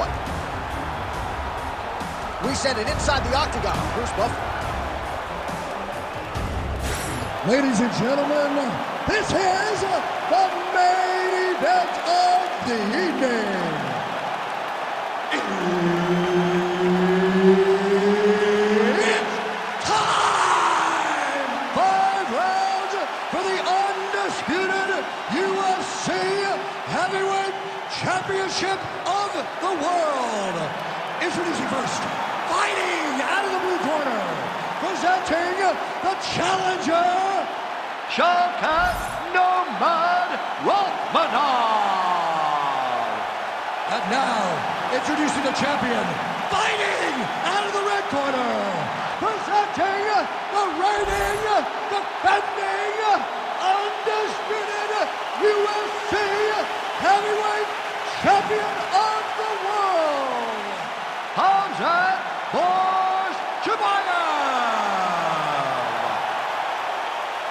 fight. We send it inside the octagon. Bruce Buffer. Ladies and gentlemen, this is the main event of the evening. It's time! 5 rounds for the undisputed UFC Heavyweight Championship of the World. Introducing first, fighting out of the blue corner, presenting the challenger, SHAVKAT RAKHMONOV. And now, introducing the champion, fighting out of the red corner, presenting the reigning, defending, undisputed UFC Heavyweight Champion of the World, KHAMZAT CHIMAEV.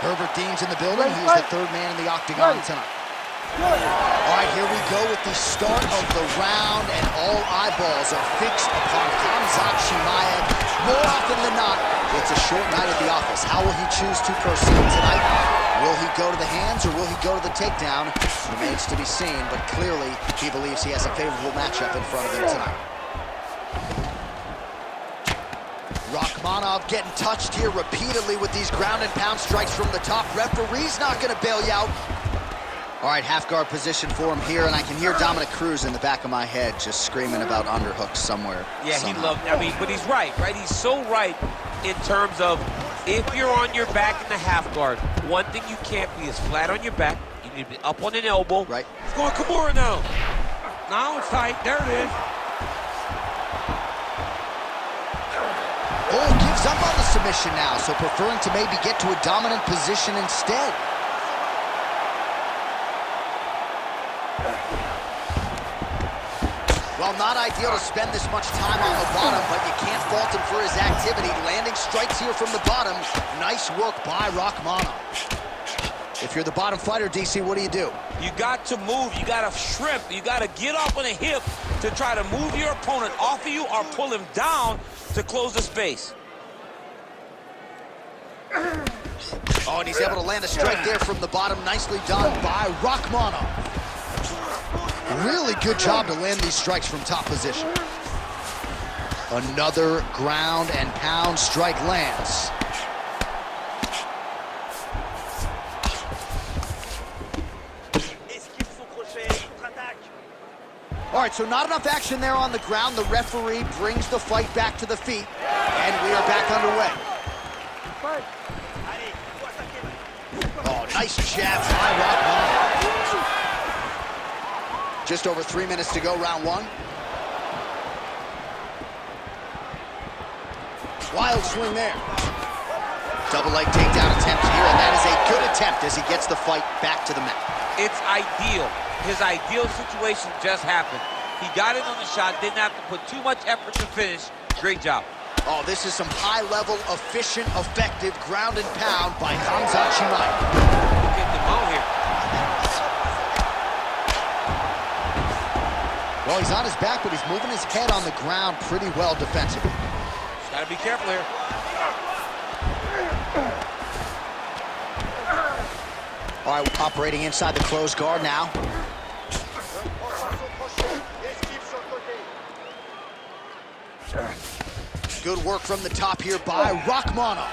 Herbert Dean's in the building. He's the third man in the octagon tonight. All right, here we go with the start of the round, and all eyeballs are fixed upon KHAMZAT CHIMAEV. More often than not, it's a short night at the office. How will he choose to proceed tonight? Will he go to the hands or will he go to the takedown? Remains to be seen, but clearly he believes he has a favorable matchup in front of him tonight. Rakhmonov getting touched here repeatedly with these ground and pound strikes from the top. Referee's not going to bail you out. All right, half guard position for him here, and I can hear Dominic Cruz in the back of my head just screaming about underhooks somewhere. Yeah, somehow. he loved, I mean, but he's right? He's so right in terms of if you're on your back in the half guard, one thing you can't be is flat on your back. You need to be up on an elbow. Right. It's going Kimura now. Now it's tight. There it is. Oh, gives up on the submission now, so preferring to maybe get to a dominant position instead. Well, not ideal to spend this much time on the bottom, but you can't fault him for his activity. Landing strikes here from the bottom. Nice work by Rakhmonov. If you're the bottom fighter, DC, what do you do? You got to move. You got to shrimp. You got to get up on a hip to try to move your opponent off of you or pull him down to close the space. Oh, and he's able to land a strike there from the bottom. Nicely done by Rakhmonov. Really good job to land these strikes from top position. Another ground and pound strike lands. All right, so not enough action there on the ground. The referee brings the fight back to the feet, and we are back underway. Oh, nice jab by Rakhmonov. Just over 3 minutes to go, round one. Wild swing there. Double leg takedown attempt here, and that is a good attempt as he gets the fight back to the mat. It's ideal. His ideal situation just happened. He got in on the shot, didn't have to put too much effort to finish. Great job. Oh, this is some high-level, efficient, effective ground and pound by KHAMZAT CHIMAEV. Get the ball here. Well, he's on his back, but he's moving his head on the ground pretty well defensively. Just gotta be careful here. All right, we're operating inside the closed guard now. Good work from the top here by Rakhmonov.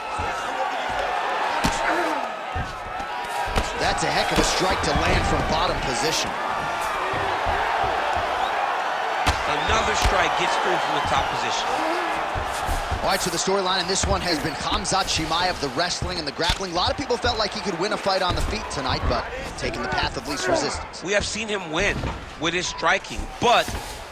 That's a heck of a strike to land from bottom position. Another strike gets through from the top position. All right, so the storyline in this one has been KHAMZAT CHIMAEV, the wrestling and the grappling. A lot of people felt like he could win a fight on the feet tonight, but taking the path of least resistance. We have seen him win with his striking, but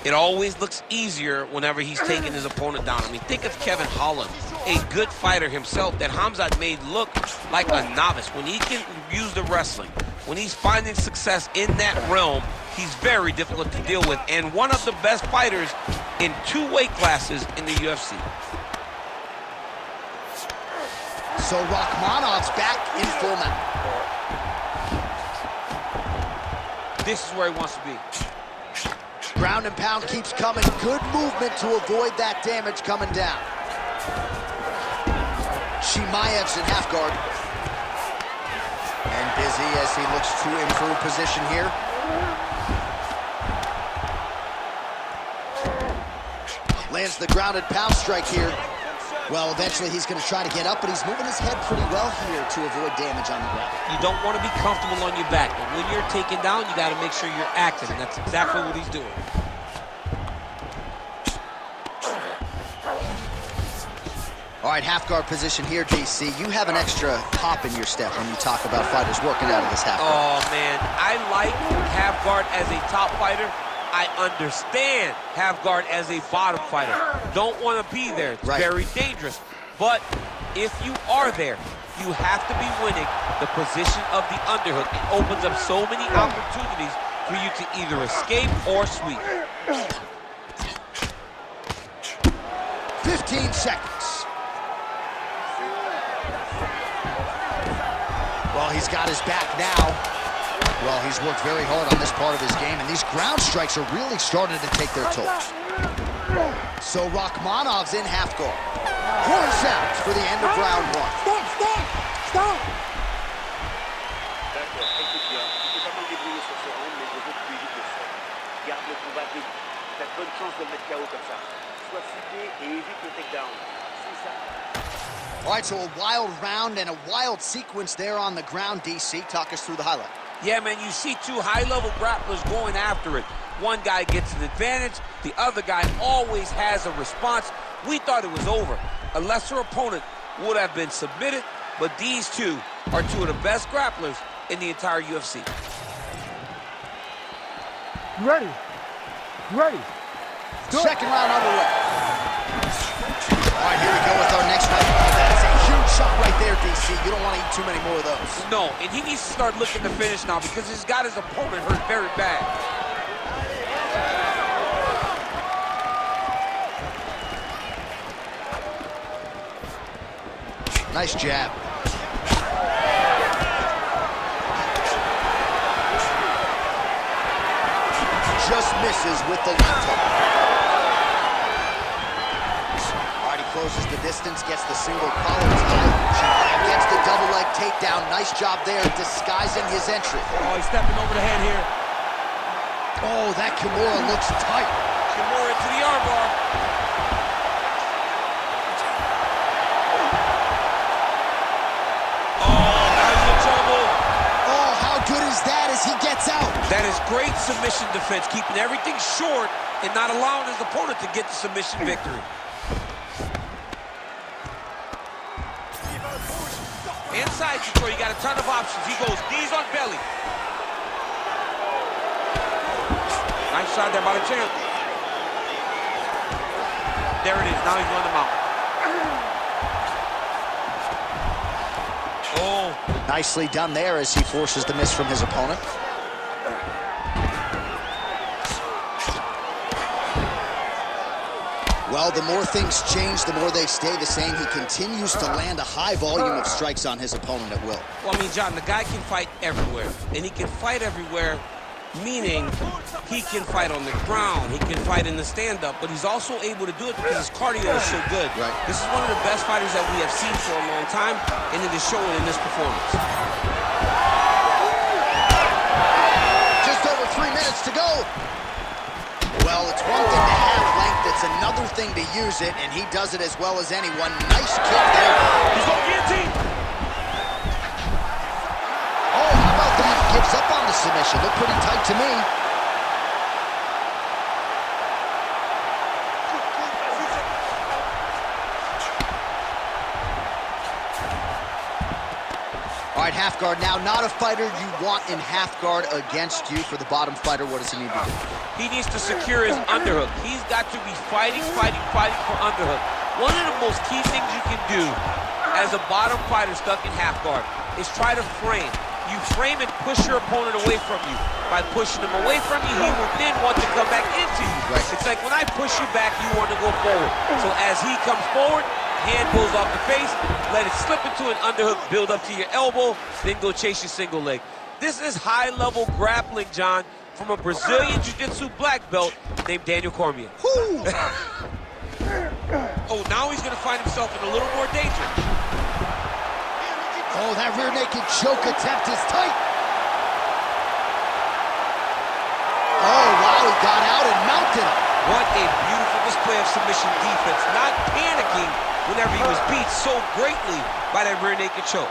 it always looks easier whenever he's taking his opponent down. I mean, think of Kevin Holland, a good fighter himself that KHAMZAT made look like a novice. When he can use the wrestling, when he's finding success in that realm, he's very difficult to deal with, and one of the best fighters in 2 weight classes in the UFC. So Rakhmonov's back in full mount. This is where he wants to be. Ground and pound keeps coming. Good movement to avoid that damage coming down. CHIMAEV's in half guard. And busy as he looks to improve position here. Lands the grounded pound strike here. Well, eventually he's going to try to get up, but he's moving his head pretty well here to avoid damage on the ground. You don't want to be comfortable on your back, but when you're taken down, you got to make sure you're active, and that's exactly what he's doing. All right, half guard position here, DC. You have an extra hop in your step when you talk about fighters working out of this half guard. Oh, man, I like half guard as a top fighter. I understand half guard as a bottom fighter. Don't want to be there. It's very dangerous. But if you are there, you have to be winning the position of the underhook. It opens up so many opportunities for you to either escape or sweep. 15 seconds. Well, he's got his back now. Well, he's worked very hard on this part of his game, and these ground strikes are really starting to take their toll. So RAKHMONOV's in half guard. Horn sounds for the end of round one. Stop! All right, so a wild round and a wild sequence there on the ground, DC. Talk us through the highlight. Yeah, man, you see two high-level grapplers going after it. One guy gets an advantage, the other guy always has a response. We thought it was over. A lesser opponent would have been submitted, but these two are two of the best grapplers in the entire UFC. You ready? You ready? Second round underway. All right, here we go with our next fight. That's a huge shot right there, DC. You don't want to eat too many more of those. No, and he needs to start looking to finish now because he's got his opponent hurt very bad. Nice jab. Just misses with the left hook. All right, he closes the distance, gets the single collar tie. CHIMAEV gets the double leg takedown. Nice job there, disguising his entry. Oh, he's stepping over the head here. Oh, that Kimura looks tight. Kimura into the armbar. He gets out. That is great submission defense, keeping everything short and not allowing his opponent to get the submission victory. Inside Detroit, you got a ton of options. He goes knees on belly. Nice shot there by the champ. There it is. Now he's running him out. Oh. Nicely done there as he forces the miss from his opponent. Well, the more things change, the more they stay the same. He continues to land a high volume of strikes on his opponent at will. Well, I mean, John, the guy can fight everywhere. And he can fight everywhere, meaning he can fight on the ground, he can fight in the stand-up, but he's also able to do it because his cardio is so good. Right. This is one of the best fighters that we have seen for a long time, and it is showing in this performance. Just over 3 minutes to go. Well, it's one thing to have length, it's another thing to use it, and he does it as well as anyone. Nice kick there. He's going guillotine. Oh, how about that? Gives up on the submission. Looked pretty tight to me. All right, half guard now. Not a fighter you want in half guard against you. For the bottom fighter, what does he need to do? He needs to secure his underhook. He's got to be fighting for underhook. One of the most key things you can do as a bottom fighter stuck in half guard is try to frame. You frame and push your opponent away from you. By pushing him away from you, he will then want to come back into you. Right. It's like when I push you back, you want to go forward. So as he comes forward, hand goes off the face, let it slip into an underhook, build up to your elbow, then go chase your single leg. This is high-level grappling, John. from a Brazilian Jiu-Jitsu black belt named Daniel Cormier. Oh, now he's gonna find himself in a little more danger. Oh, that rear naked choke attempt is tight. Oh, wow, he got out and mounted him. What a beautiful display of submission defense, not panicking whenever he was beat so greatly by that rear naked choke.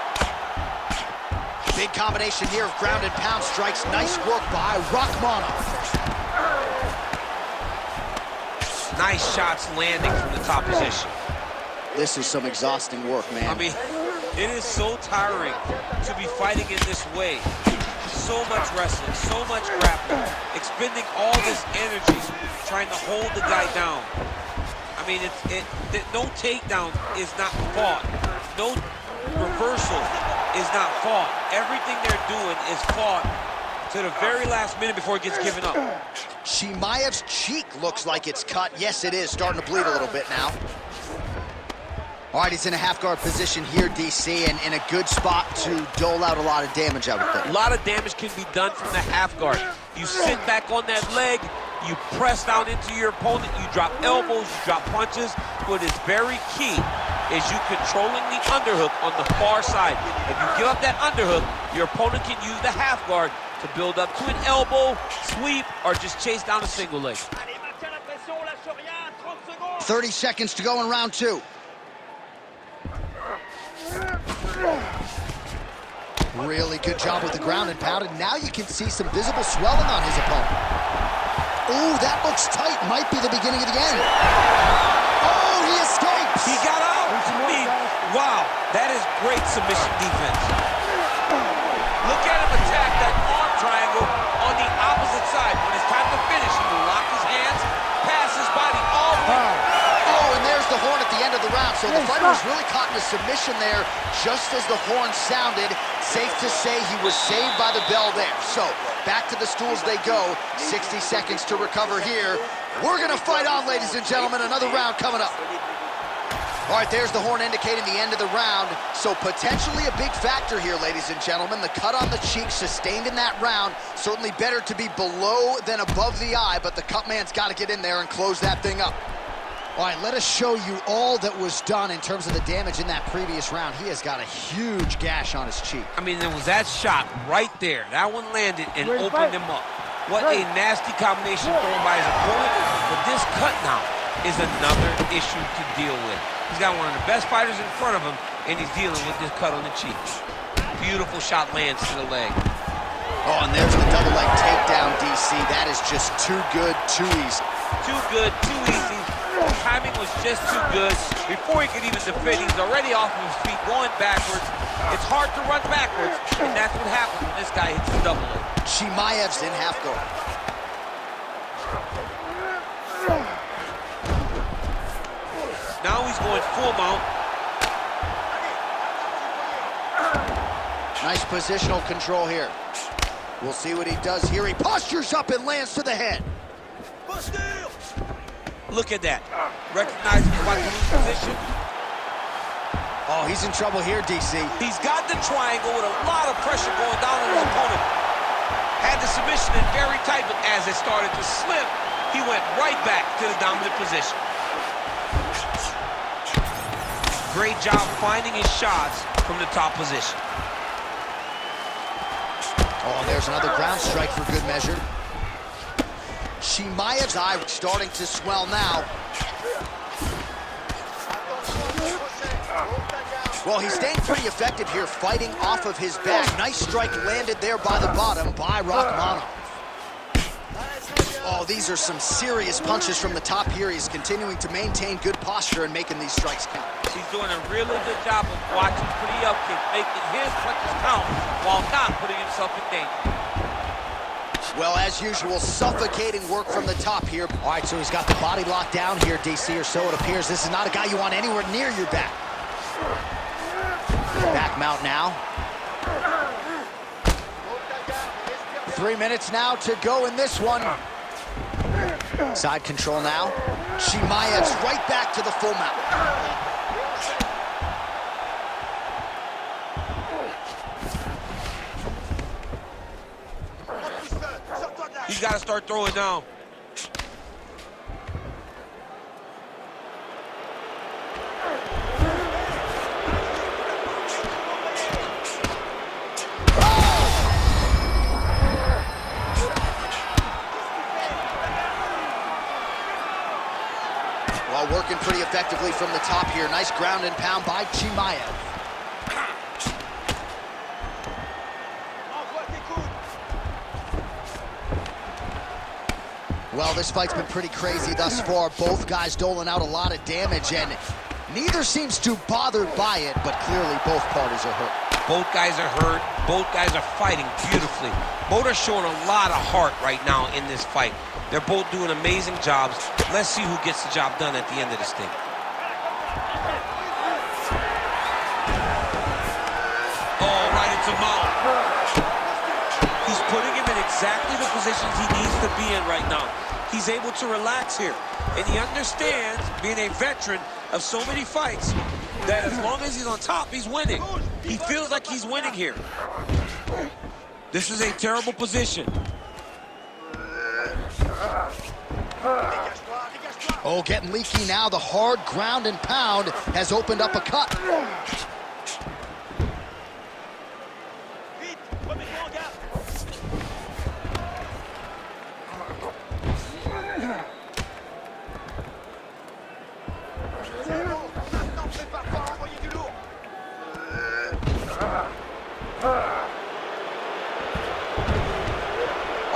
Big combination here of ground and pound strikes. Nice work by RAKHMONOV. Nice shots landing from the top position. This is some exhausting work, man. I mean, it is so tiring to be fighting in this way. So much wrestling, so much grappling, expending all this energy trying to hold the guy down. I mean, no takedown is not fought. No reversal is not fought. Everything they're doing is fought to the very last minute before it gets given up. CHIMAEV's cheek looks like it's cut. Yes, it is. Starting to bleed a little bit now. All right, he's in a half-guard position here, DC, and in a good spot to dole out a lot of damage, I would think. A lot of damage can be done from the half guard. You sit back on that leg, you press down into your opponent, you drop elbows, you drop punches. What is very key is you controlling the underhook on the far side. If you give up that underhook, your opponent can use the half guard to build up to an elbow, sweep, or just chase down a single leg. 30 seconds to go in round 2. Really good job with the ground and pound, and now you can see some visible swelling on his opponent. Ooh, that looks tight. Might be the beginning of the end. Oh, he escapes. He got out. Wow, that is great submission defense. Look at him attack that arm triangle on the opposite side. When it's time to finish, he will lock his hands, pass his body all the way. Oh, and there's the horn at the end of the round. So the fighter was really caught in a submission there just as the horn sounded. Safe to say he was saved by the bell there. So back to the stools they go. 60 seconds to recover here. We're going to fight on, ladies and gentlemen. Another round coming up. All right, there's the horn indicating the end of the round. So potentially a big factor here, ladies and gentlemen. The cut on the cheek sustained in that round. Certainly better to be below than above the eye, but the cut man's got to get in there and close that thing up. All right, let us show you all that was done in terms of the damage in that previous round. He has got a huge gash on his cheek. I mean, there was that shot right there. That one landed and opened him up. What a nasty combination thrown by his opponent. But this cut now is another issue to deal with. He's got one of the best fighters in front of him, and he's dealing with this cut on the cheek. Beautiful shot lands to the leg. Oh, and there's the double leg takedown, DC. That is just too good, too easy. Too good, too easy. The timing was just too good. Before he could even defend, he's already off of his feet, going backwards. It's hard to run backwards, and that's what happens when this guy hits the double leg. CHIMAEV's in half guard. Now he's going full mount. Nice positional control here. We'll see what he does here. He postures up and lands to the head. Look at that. Recognizing he's about to lose position. Oh, he's in trouble here, DC. He's got the triangle with a lot of pressure going down on his opponent. Had the submission in very tight, but as it started to slip, he went right back to the dominant position. Great job finding his shots from the top position. Oh, there's another ground strike for good measure. CHIMAEV's eye starting to swell now. Well, he's staying pretty effective here, fighting off of his back. Nice strike landed there by the bottom by RAKHMONOV. Oh, these are some serious punches from the top here. He's continuing to maintain good posture and making these strikes count. He's doing a really good job of watching for the upkick, making his punches count while not putting himself in danger. Well, as usual, suffocating work from the top here. All right, so he's got the body locked down here, DC, or so it appears. This is not a guy you want anywhere near your back. Back mount now. 3 minutes now to go in this one. Side control now. CHIMAEV's right back to the full mount. He's got to start throwing down. Well, working pretty effectively from the top here. Nice ground and pound by CHIMAEV. Well, this fight's been pretty crazy thus far. Both guys doling out a lot of damage, and neither seems too bothered by it, but clearly both parties are hurt. Both guys are hurt. Both guys are fighting beautifully. Both are showing a lot of heart right now in this fight. They're both doing amazing jobs. Let's see who gets the job done at the end of this thing. Oh, right into mount. He's putting him in exactly the positions he needs to be in right now. He's able to relax here. And he understands, being a veteran of so many fights, that as long as he's on top, he's winning. He feels like he's winning here. This is a terrible position. Oh, getting leaky now. The hard ground and pound has opened up a cut.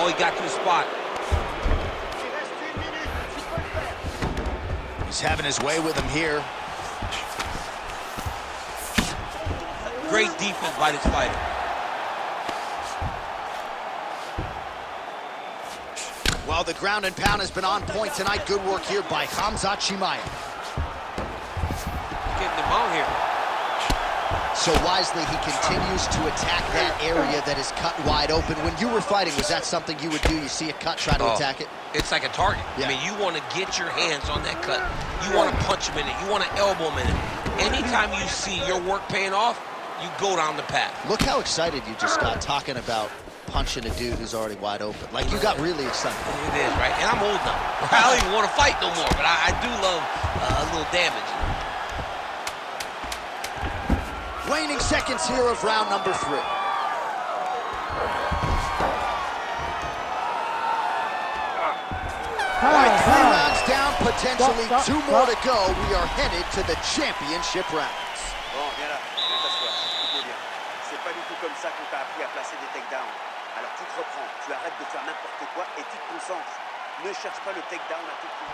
Oh, he got to the spot. He's having his way with him here. Great defense by this fighter. Well, the ground and pound has been on point tonight. Good work here by KHAMZAT CHIMAEV. Getting him out here. So wisely, he continues to attack that area that is cut wide open. When you were fighting, was that something you would do? You see a cut, try to attack it? It's like a target. Yeah. I mean, you want to get your hands on that cut. You want to punch him in it. You want to elbow him in it. Anytime you see your work paying off, you go down the path. Look how excited you just got talking about punching a dude who's already wide open. Like, you got really excited. It is, right? And I'm old now. I don't even want to fight no more, but I do love a little damage. Waning seconds here of round number 3. All right, 3 rounds down, potentially 2 more to go. We are headed to the championship rounds. Bon, viens là, viens t'asseoir, écoute-moi bien. C'est pas du tout comme ça qu'on t'a appris à placer des takedowns. Alors tu te reprends, tu arrêtes de faire n'importe quoi et tu te concentres. Ne cherche pas le takedown à tout prix.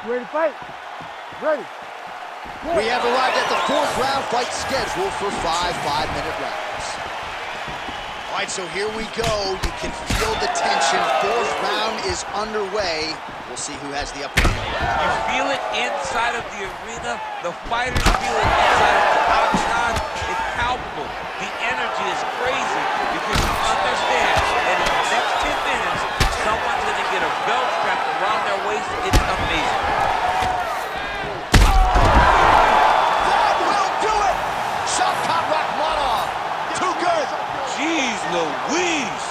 Ready to fight? Ready. We have arrived at the 4th round fight scheduled for 5 5-minute rounds. All right, so here we go. You can feel the tension. 4th round is underway. We'll see who has the upper hand. You feel it inside of the arena. The fighters feel it inside of the octagon. It's palpable. The energy is crazy because you understand that in the next 10 minutes, someone's going to get a belt strapped around their waist. It's amazing. That will do it! SHAVKAT RAKHMONOV. Too good! Jeez Louise!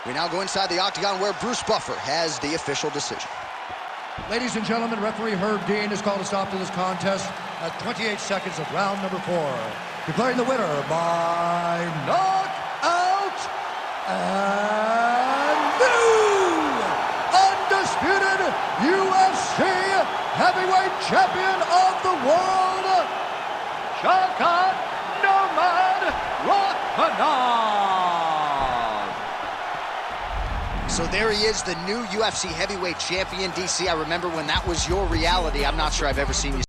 We now go inside the octagon where Bruce Buffer has the official decision. Ladies and gentlemen, referee Herb Dean has called a stop to this contest at 28 seconds of round number 4. Declaring the winner by knockout and new undisputed UFC heavyweight champion of the world, SHAVKAT Nomad Rachmanov. So there he is, the new UFC heavyweight champion. DC, I remember when that was your reality. I'm not sure I've ever seen you